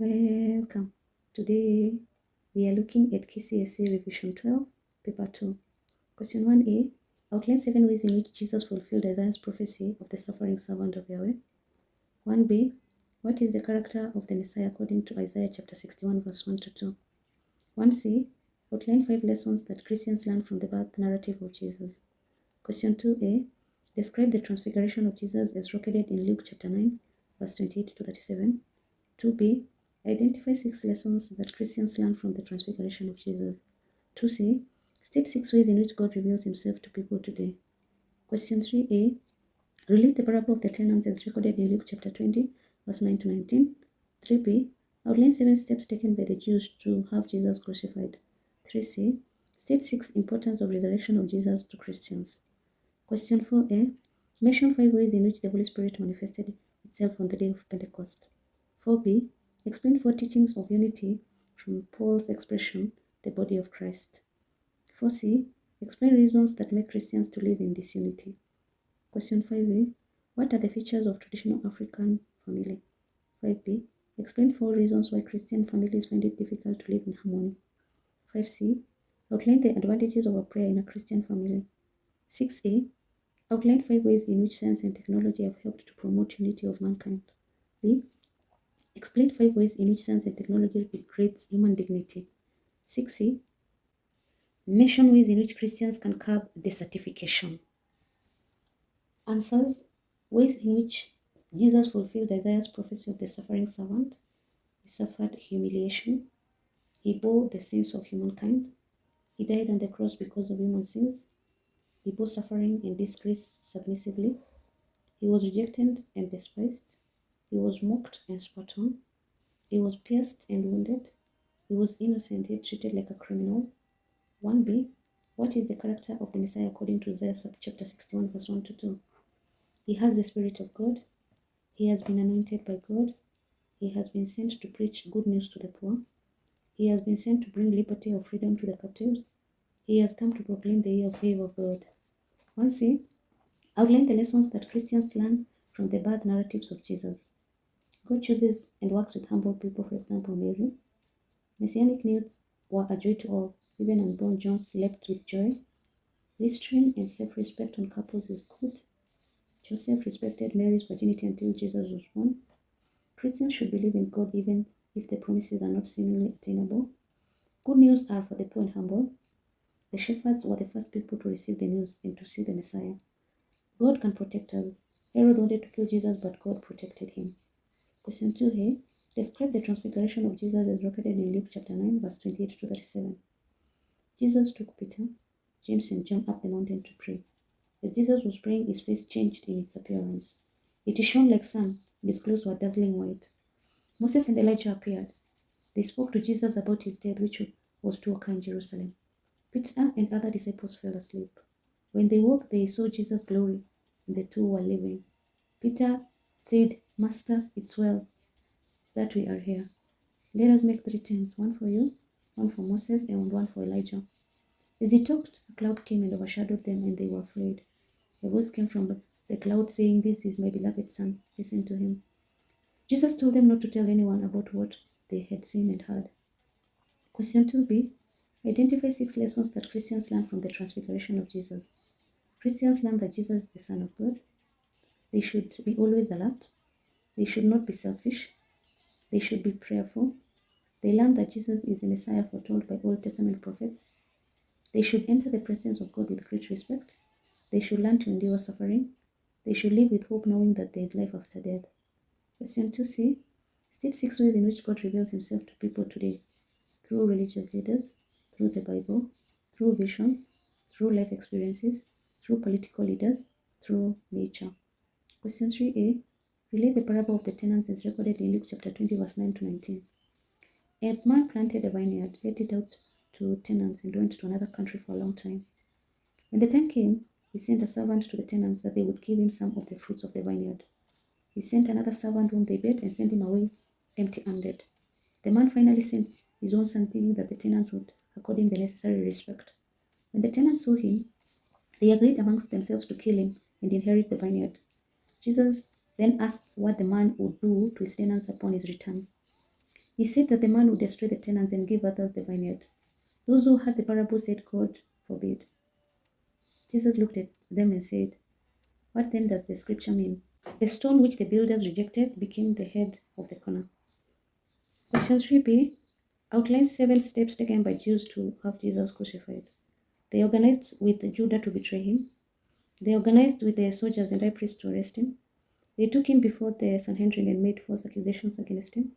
Welcome. Today we are looking at K.C.S.E Revision 12, Paper 2. Question 1a. Outline 7 ways in which Jesus fulfilled Isaiah's prophecy of the suffering servant of Yahweh. 1b. What is the character of the Messiah according to Isaiah chapter 61 verse 1 to 2? 1c. Outline 5 lessons that Christians learn from the birth narrative of Jesus. Question 2a. Describe the transfiguration of Jesus as recorded in Luke chapter 9 verse 28 to 37. 2b. Identify 6 lessons that Christians learn from the transfiguration of Jesus. 2c. State 6 ways in which God reveals himself to people today. Question 3a. Relate the parable of the tenants as recorded in Luke chapter 20, verse 9 to 19. 3b. Outline 7 steps taken by the Jews to have Jesus crucified. 3c. State 6 importance of resurrection of Jesus to Christians. Question 4a. Mention 5 ways in which the Holy Spirit manifested itself on the day of Pentecost. 4b. Explain 4 teachings of unity from Paul's expression, the body of Christ. 4c. Explain reasons that make Christians to live in this unity. Question 5a. What are the features of traditional African family? 5b. Explain 4 reasons why Christian families find it difficult to live in harmony. 5c. Outline the advantages of a prayer in a Christian family. 6a. Outline 5 ways in which science and technology have helped to promote unity of mankind. b. Explain 5 ways in which science and technology creates human dignity. 6c. Mention ways in which Christians can curb desertification. Answers. Ways in which Jesus fulfilled Isaiah's prophecy of the suffering servant. He suffered humiliation. He bore the sins of humankind. He died on the cross because of human sins. He bore suffering and disgrace submissively. He was rejected and despised. He was mocked and spat on. He was pierced and wounded. He was innocent yet treated like a criminal. 1b. What is the character of the Messiah according to Isaiah chapter 61 verse 1 to 2? He has the Spirit of God. He has been anointed by God. He has been sent to preach good news to the poor. He has been sent to bring liberty or freedom to the captives. He has come to proclaim the year of favor of God. 1c. Outline the lessons that Christians learn from the birth narratives of Jesus. God chooses and works with humble people, for example, Mary. Messianic needs were a joy to all. Even unborn John leapt with joy. Restraint and self-respect on couples is good. Joseph respected Mary's virginity until Jesus was born. Christians should believe in God even if the promises are not seemingly attainable. Good news are for the poor and humble. The shepherds were the first people to receive the news and to see the Messiah. God can protect us. Herod wanted to kill Jesus, but God protected him. Question 2a. Describe the transfiguration of Jesus as recorded in Luke chapter 9, verse 28 to 37. Jesus took Peter, James, and John up the mountain to pray. As Jesus was praying, his face changed in its appearance. It shone like sun, and his clothes were dazzling white. Moses and Elijah appeared. They spoke to Jesus about his death, which was to occur in Jerusalem. Peter and other disciples fell asleep. When they woke, they saw Jesus' glory, and the two were living. Peter said, Master, it's well that we are here. Let us make 3 tents, one for you, one for Moses, and one for Elijah. As he talked, a cloud came and overshadowed them, and they were afraid. A voice came from the cloud saying, This is my beloved Son, listen to him. Jesus told them not to tell anyone about what they had seen and heard. Question 2b. Identify 6 lessons that Christians learn from the transfiguration of Jesus. Christians learn that Jesus is the Son of God. They should be always alert. They should not be selfish. They should be prayerful. They learn that Jesus is the Messiah foretold by Old Testament prophets. They should enter the presence of God with great respect. They should learn to endure suffering. They should live with hope knowing that there is life after death. Question 2c. State 6 ways in which God reveals himself to people today. Through religious leaders, through the Bible, through visions, through life experiences, through political leaders, through nature. Question 3a. Relate the parable of the tenants as recorded in Luke chapter 20 verse 9 to 19. A man planted a vineyard, let it out to tenants, and went to another country for a long time. When the time came, he sent a servant to the tenants that they would give him some of the fruits of the vineyard. He sent another servant whom they bet and sent him away empty-handed. The man finally sent his own son, thinking that the tenants would accord him the necessary respect. When the tenants saw him, they agreed amongst themselves to kill him and inherit the vineyard. Jesus then asked what the man would do to his tenants upon his return. He said that the man would destroy the tenants and give others the vineyard. Those who heard the parable said, God forbid. Jesus looked at them and said, what then does the scripture mean? The stone which the builders rejected became the head of the corner. Question 3b outlines 7 steps taken by Jews to have Jesus crucified. They organized with Judah to betray him. They organized with the soldiers and high priests to arrest him. They took him before the Sanhedrin and made false accusations against him.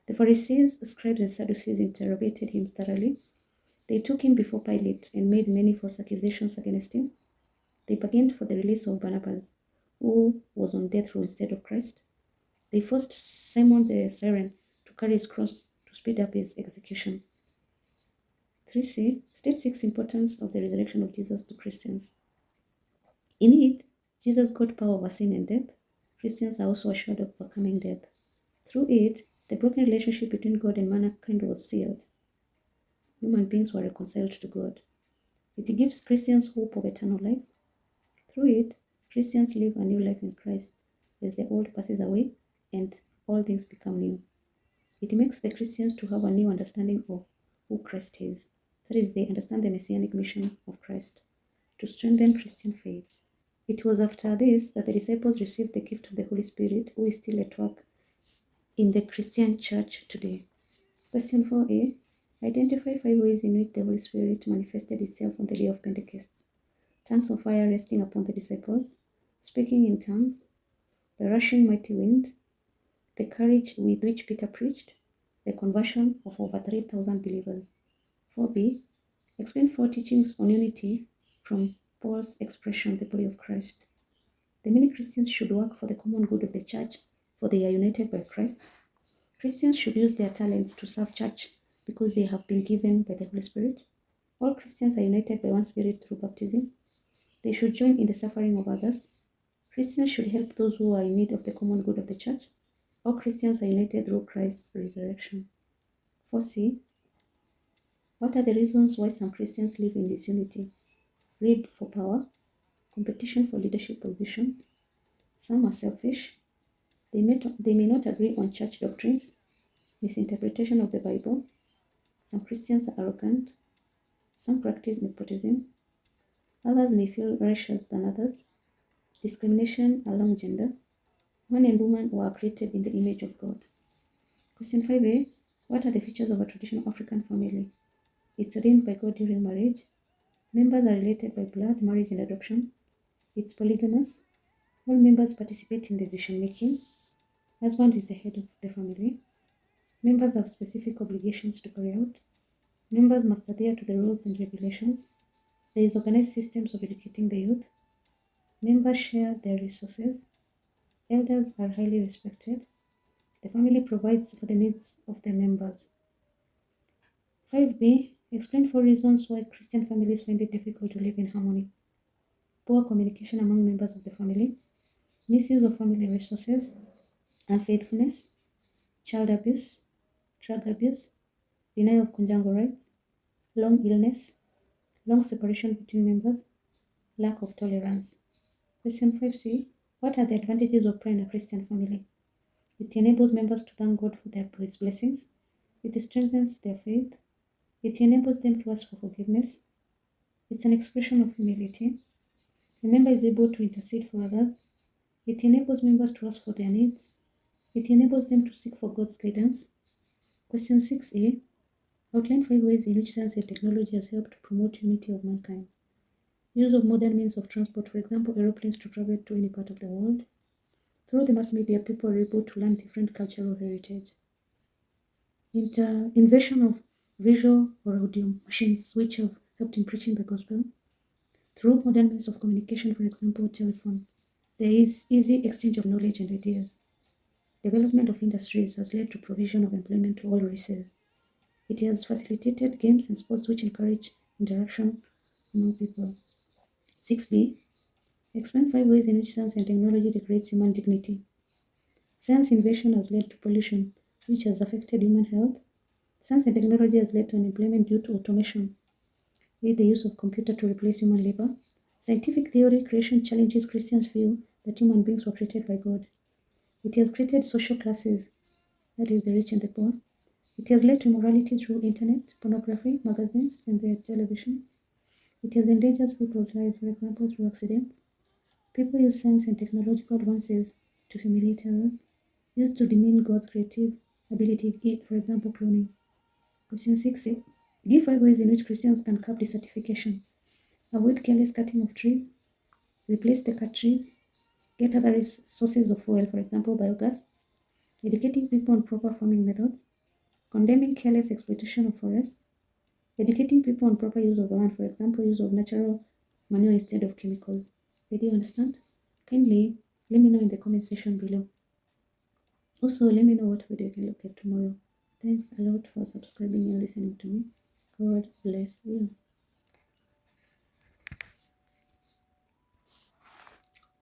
The Pharisees, scribes, and Sadducees interrogated him thoroughly. They took him before Pilate and made many false accusations against him. They bargained for the release of Barnabas, who was on death row instead of Christ. They forced Simon the Cyrene to carry his cross to speed up his execution. 3c state 6 importance of the resurrection of Jesus to Christians. In it, Jesus got power over sin and death. Christians are also assured of overcoming death. Through it, the broken relationship between God and mankind was sealed. Human beings were reconciled to God. It gives Christians hope of eternal life. Through it, Christians live a new life in Christ as the old passes away and all things become new. It makes the Christians to have a new understanding of who Christ is. That is, they understand the messianic mission of Christ to strengthen Christian faith. It was after this that the disciples received the gift of the Holy Spirit, who is still at work in the Christian church today. Question 4a. Identify 5 ways in which the Holy Spirit manifested itself on the day of Pentecost. Tongues of fire resting upon the disciples, speaking in tongues, the rushing mighty wind, the courage with which Peter preached, the conversion of over 3,000 believers. 4b. Explain 4 teachings on unity from Paul's expression, the body of Christ. The many Christians should work for the common good of the church, for they are united by Christ. Christians should use their talents to serve church because they have been given by the Holy Spirit. All Christians are united by one Spirit through baptism. They should join in the suffering of others. Christians should help those who are in need of the common good of the church. All Christians are united through Christ's resurrection. 4c. What are the reasons why some Christians live in disunity? Greed for power, competition for leadership positions. Some are selfish. They may not agree on church doctrines, misinterpretation of the Bible. Some Christians are arrogant. Some practice nepotism. Others may feel righteous than others. Discrimination along gender. Man and woman were created in the image of God. Question 5a. What are the features of a traditional African family? It's ordained by God during marriage. Members are related by blood, marriage, and adoption. It's polygamous. All members participate in decision making. Husband is the head of the family. Members have specific obligations to carry out. Members must adhere to the rules and regulations. There is organized systems of educating the youth. Members share their resources. Elders are highly respected. The family provides for the needs of the members. 5b. Explain 4 reasons why Christian families find it difficult to live in harmony. Poor communication among members of the family. Misuse of family resources. Unfaithfulness. Child abuse. Drug abuse. Denial of conjugal rights. Long illness. Long separation between members. Lack of tolerance. Question 5c. What are the advantages of prayer in a Christian family? It enables members to thank God for His blessings. It strengthens their faith. It enables them to ask for forgiveness. It's an expression of humility. A member is able to intercede for others. It enables members to ask for their needs. It enables them to seek for God's guidance. Question 6a. Outline 5 ways in which science and technology has helped to promote unity of mankind. Use of modern means of transport, for example, aeroplanes to travel to any part of the world. Through the mass media, people are able to learn different cultural heritage. Invention of visual or audio machines, which have helped in preaching the gospel. Through modern means of communication, for example, telephone, there is easy exchange of knowledge and ideas. Development of industries has led to provision of employment to all races. It has facilitated games and sports which encourage interaction among people. 6b. Explain 5 ways in which science and technology degrades human dignity. Science innovation has led to pollution, which has affected human health. Science and technology has led to unemployment due to automation, with the use of computer to replace human labor. Scientific theory creation challenges Christians feel that human beings were created by God. It has created social classes, that is, the rich and the poor. It has led to immorality through internet, pornography, magazines, and their television. It has endangered people's lives, for example, through accidents. People use science and technological advances to humiliate others, used to demean God's creative ability, for example, cloning. Question 6. Give 5 ways in which Christians can curb desertification. Avoid careless cutting of trees. Replace the cut trees. Get other sources of fuel, for example, biogas. Educating people on proper farming methods. Condemning careless exploitation of forests. Educating people on proper use of land, for example, use of natural manure instead of chemicals. Did you understand? Kindly let me know in the comment section below. Also, let me know what video you can look at tomorrow. Thanks a lot for subscribing and listening to me. God bless you.